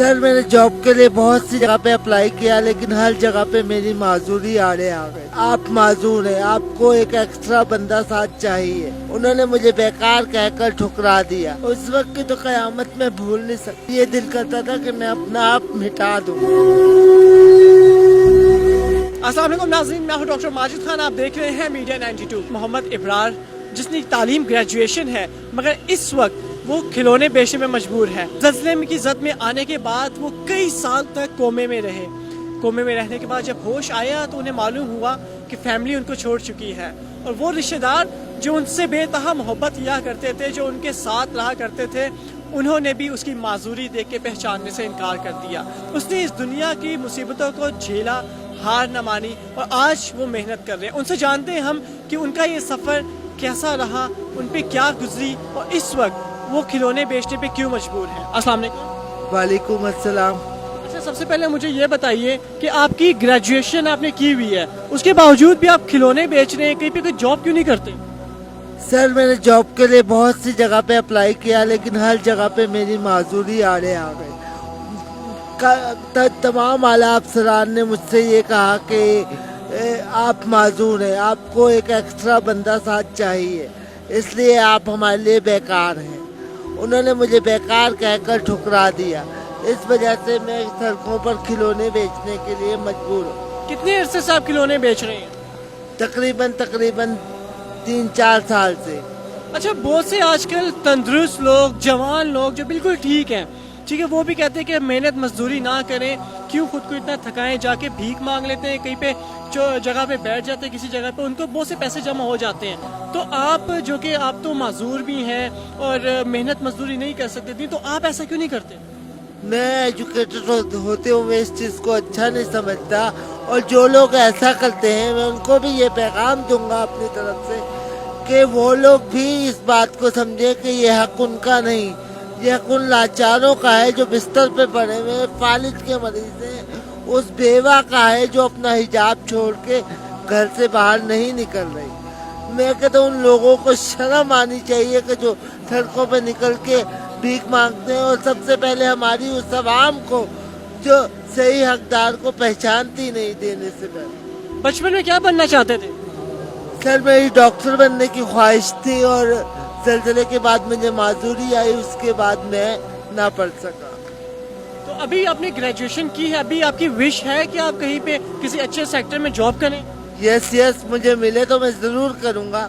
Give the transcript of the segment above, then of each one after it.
Sir मैंने job के लिए बहुत सी जगह पे अप्लाई किया, लेकिन हर जगह पे मेरी माजूरी आड़े आ गई। आप माजूर हैं, आपको एक एक्स्ट्रा बंदा साथ चाहिए। उन्होंने मुझे बेकार कहकर ठुकरा दिया। उस वक्त की तो कयामत में भूल नहीं सकती। ये दिल करता था कि मैं अपना आप मिटा दूं। अस्सलाम वालेकुम नाज़रीन, मैं हूं डॉक्टर माजिद खान। आप देख रहे हैं मीडिया 92। मोहम्मद इब्रार जिसकी तालीम ग्रेजुएशन है, मगर इस वक्त वो खिलौने बेचने में मजबूर है। ज़ल्ज़ले की ज़द में आने के बाद वो कई साल तक कोमे में रहे। कोमे में रहने के बाद जब होश आया तो उन्हें मालूम हुआ कि फैमिली उनको छोड़ चुकी है, और वो रिश्तेदार जो उनसे बेतहा मोहब्बत किया करते थे, जो उनके साथ रहा करते थे, उन्होंने भी उसकी माजूरी देख के पहचानने से इनकार कर दिया। उसने इस दुनिया की मुसीबतों को झेला, हार न मानी, और आज वो मेहनत कर रहे हैं। उनसे जानते हैं हम कि उनका ये सफ़र कैसा रहा, उन पे क्या गुजरी, और इस वक्त वो खिलौने बेचने पे क्यों मजबूर हैं। अस्सलाम वालेकुम। वालेकुम अस्सलाम। अच्छा, सबसे पहले मुझे ये बताइए कि आपकी ग्रेजुएशन आपने की हुई है, उसके बावजूद भी आप खिलौने बेच रहे हैं, कहीं पे कोई जॉब क्यों नहीं करते? सर मैंने जॉब के लिए बहुत सी जगह पे अप्लाई किया, लेकिन हर जगह पे मेरी माजूरी आड़े आ गई। तमाम आला अफसरान ने मुझसे ये कहा कि आप माजूर हैं, आपको एक एक्स्ट्रा बंदा साथ चाहिए, इसलिए आप हमारे लिए बेकार हैं। उन्होंने मुझे बेकार कहकर ठुकरा दिया। इस वजह से मैं सड़कों पर खिलौने बेचने के लिए मजबूर हूँ। कितने अरसे से आप खिलौने बेच रहे हैं? तकरीबन 3-4 साल से। अच्छा, बहुत से आजकल तंदुरुस्त लोग, जवान लोग जो बिल्कुल ठीक हैं, ठीक है, वो भी कहते हैं कि मेहनत मजदूरी ना करें, क्यों खुद को इतना थकाएं, जाके भीख मांग लेते हैं, कहीं पे जो जगह पे बैठ जाते हैं, किसी जगह पे उनको बहुत से पैसे जमा हो जाते हैं। तो आप जो कि आप तो माजूर भी हैं और मेहनत मजदूरी नहीं कर सकते थी, तो आप ऐसा क्यों नहीं करते? मैं एजुकेटेड होते हुए इस चीज़ को अच्छा नहीं समझता, और जो लोग ऐसा करते हैं मैं उनको भी ये पैगाम दूंगा अपनी तरफ से कि वो लोग भी इस बात को समझे कि ये हक उनका नहीं, ये हक उन लाचारों का है जो बिस्तर पे पड़े हुए फालिज के मरीज हैं, उस बेवा का है जो अपना हिजाब छोड़ के घर से बाहर नहीं निकल रही। मैं कहता हूँ उन लोगों को शर्म आनी चाहिए कि जो सड़कों पे निकल के भीख मांगते हैं, और सबसे पहले हमारी उस आवाम को जो सही हकदार को पहचानती नहीं देने से पहले। बचपन में क्या बनना चाहते थे? सर मेरी डॉक्टर बनने की ख्वाहिश थी, और ज़ल्ज़ले के बाद मुझे माजूरी आई, उसके बाद मैं ना पढ़ सका। तो अभी आपने ग्रेजुएशन की है, अभी आपकी विश है कि आप कहीं पे किसी अच्छे सेक्टर में जॉब करें? यस, मुझे मिले तो मैं ज़रूर करूँगा।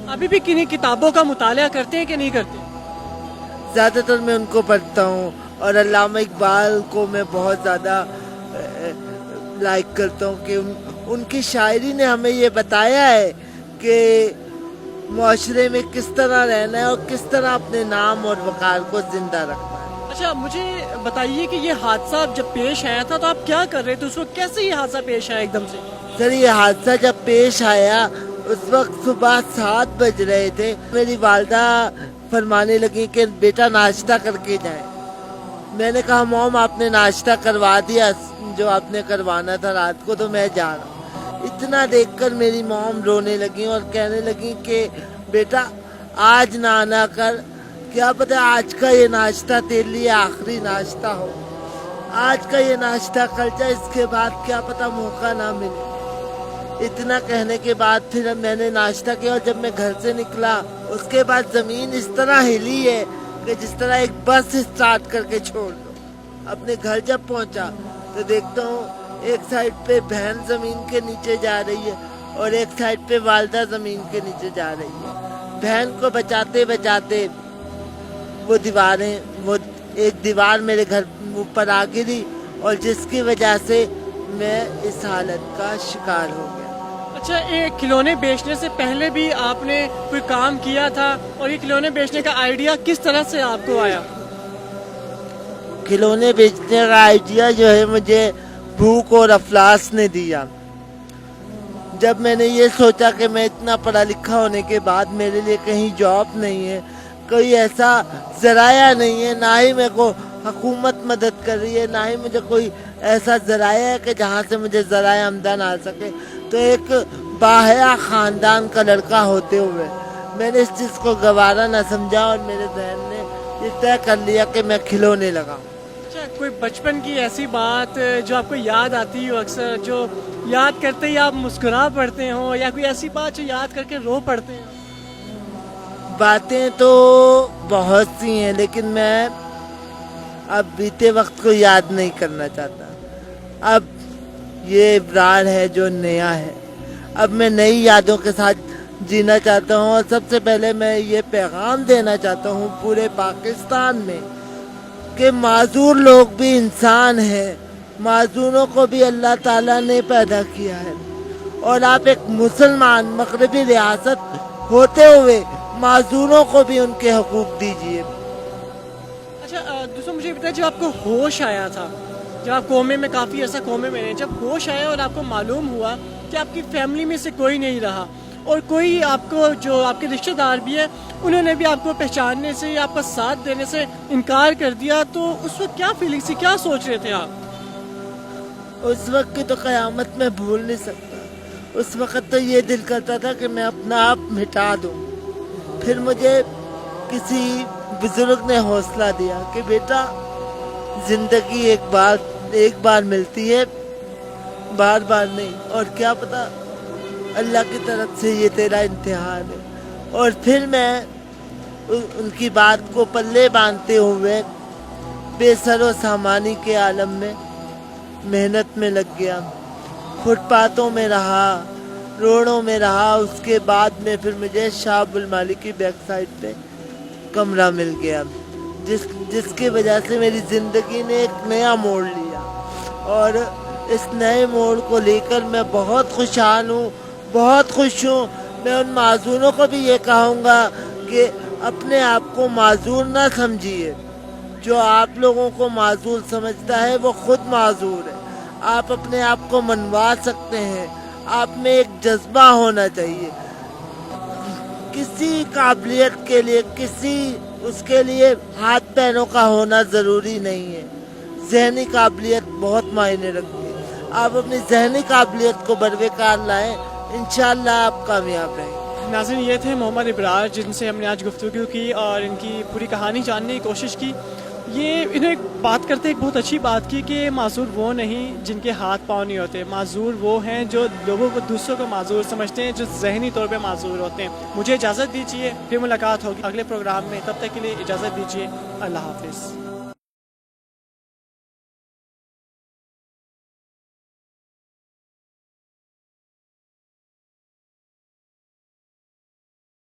अभी भी किन्हीं किताबों का मुताला करते हैं कि नहीं करते? ज़्यादातर मैं उनको पढ़ता हूँ, और अल्लामा इकबाल को मैं बहुत ज़्यादा लाइक करता हूँ कि उनकी शायरी ने हमें ये बताया है कि माशरे में किस तरह रहना है और किस तरह अपने नाम और वक़ार को जिंदा रखना है। अच्छा, मुझे बताइए कि ये हादसा जब पेश आया था तो आप क्या कर रहे थे उस वक्त? कैसे ये हादसा पेश आया एकदम से? सर ये हादसा जब पेश आया उस वक्त सुबह 7 बज रहे थे। मेरी वालदा फरमाने लगी कि बेटा नाश्ता करके जाए। मैंने कहा मॉम आपने नाश्ता करवा दिया जो आपने करवाना था रात को, तो मैं जा रहा हूँ। इतना देखकर मेरी मॉम रोने लगी और कहने लगी कि बेटा आज ना आना कर, क्या पता आज का ये नाश्ता तेरे लिए आखिरी नाश्ता हो, आज का ये नाश्ता कर जा, इसके बाद क्या पता मौका ना मिले। इतना कहने के बाद फिर मैंने नाश्ता किया, और जब मैं घर से निकला उसके बाद ज़मीन इस तरह हिली है कि जिस तरह एक बस स्टार्ट करके छोड़ दो। अपने घर जब पहुंचा तो देखता हूँ एक साइड पे बहन ज़मीन के नीचे जा रही है और एक साइड पे वालदा ज़मीन के नीचे जा रही है। बहन को बचाते बचाते वो एक दीवार मेरे घर ऊपर आ गिरी, और जिसकी वजह से मैं इस हालत का शिकार हो गया। अच्छा, ये खिलौने बेचने से पहले भी आपने कोई काम किया था, और ये खिलौने बेचने का आइडिया किस तरह से आपको आया? खिलौने बेचने का आइडिया जो है मुझे भूख और अफलास ने दिया। जब मैंने ये सोचा कि मैं इतना पढ़ा लिखा होने के बाद मेरे लिए कहीं जॉब नहीं है, कोई ऐसा ज़राया नहीं है, ना ही मेरे को हुकूमत मदद कर रही है, ना ही मुझे कोई ऐसा ज़राया है कि जहाँ से मुझे ज़राया आमदन आ सके, तो एक बाहया ख़ानदान का लड़का होते हुए मैंने इस चीज़ को गवारा ना समझा, और मेरे जहन ने ये तय कर लिया कि मैं खिलौने लगाऊं। अच्छा, कोई बचपन की ऐसी बात जो आपको याद आती हो अक्सर, जो याद करते ही आप मुस्कुरा पड़ते हो, या कोई ऐसी बात जो याद करके रो पड़ते हो? बातें तो बहुत सी हैं, लेकिन मैं अब बीते वक्त को याद नहीं करना चाहता। अब ये इब्रार है जो नया है। अब मैं नई यादों के साथ जीना चाहता हूँ, और सबसे पहले मैं ये पैगाम देना चाहता हूँ पूरे पाकिस्तान में कि माजूर लोग भी इंसान हैं, माजूरों को भी अल्लाह ताला ने पैदा किया है, और आप एक मुसलमान मगरबी रियासत होते हुए माजूरों को भी उनके हकूक दीजिए। अच्छा, दूसरा मुझे बताइए, जब आपको होश आया था, जब आप कोमे में काफ़ी ऐसा कोमे में रहे, जब होश आया और आपको मालूम हुआ कि आपकी फैमिली में से कोई नहीं रहा, और कोई आपको, जो आपके रिश्तेदार भी है, उन्होंने भी आपको पहचानने से या आपका साथ देने से इनकार कर दिया, तो उस वक्त क्या फीलिंग थी, क्या सोच रहे थे आप? उस वक्त की तो क़यामत में भूल नहीं सकता। उस वक्त तो ये दिल करता था कि मैं अपना आप मिटा दूं। फिर मुझे किसी बुजुर्ग ने हौसला दिया कि बेटा, जिंदगी एक बार मिलती है, बार बार नहीं, और क्या पता अल्लाह की तरफ से ये तेरा इम्तिहान है। और फिर मैं उनकी बात को पल्ले बांधते हुए बेसरो सामानी के आलम में मेहनत में लग गया। फुटपाथों में रहा, रोडों में रहा। उसके बाद में फिर मुझे शाह अब्दुल मालिक की बैक साइड पे कमरा मिल गया, जिसकी वजह से मेरी ज़िंदगी ने एक नया मोड़ लिया, और इस नए मोड़ को लेकर मैं बहुत खुशहाल हूँ, बहुत खुश हूँ। मैं उन माजूरों को भी ये कहूँगा कि अपने आप को माजूर ना समझिए। जो आप लोगों को माजूर समझता है वो खुद माजूर है। आप अपने आप को मनवा सकते हैं। आप में एक जज्बा होना चाहिए। किसी काबिलियत के लिए, उसके लिए हाथ पैरों का होना ज़रूरी नहीं है। ज़हनी काबिलियत बहुत मायने रखती है। आप अपनी ज़हनी काबिलियत को बरकरार लाएं, इंशाअल्लाह आप कामयाब रहेंगे। नाज़रीन, ये थे मोहम्मद इब्रार, जिनसे हमने आज गुफ्तगू की और इनकी पूरी कहानी जानने की कोशिश की। ये इन्हें बात करते एक बहुत अच्छी बात की कि माजूर वो नहीं जिनके हाथ पाँव नहीं होते, माजूर वो हैं जो लोगों को, दूसरों को माजूर समझते हैं, जो ज़हनी तौर पे माजूर होते हैं। मुझे इजाज़त दीजिए, फिर मुलाकात होगी अगले प्रोग्राम में। तब तक के लिए इजाज़त दीजिए। अल्लाह हाफिज़।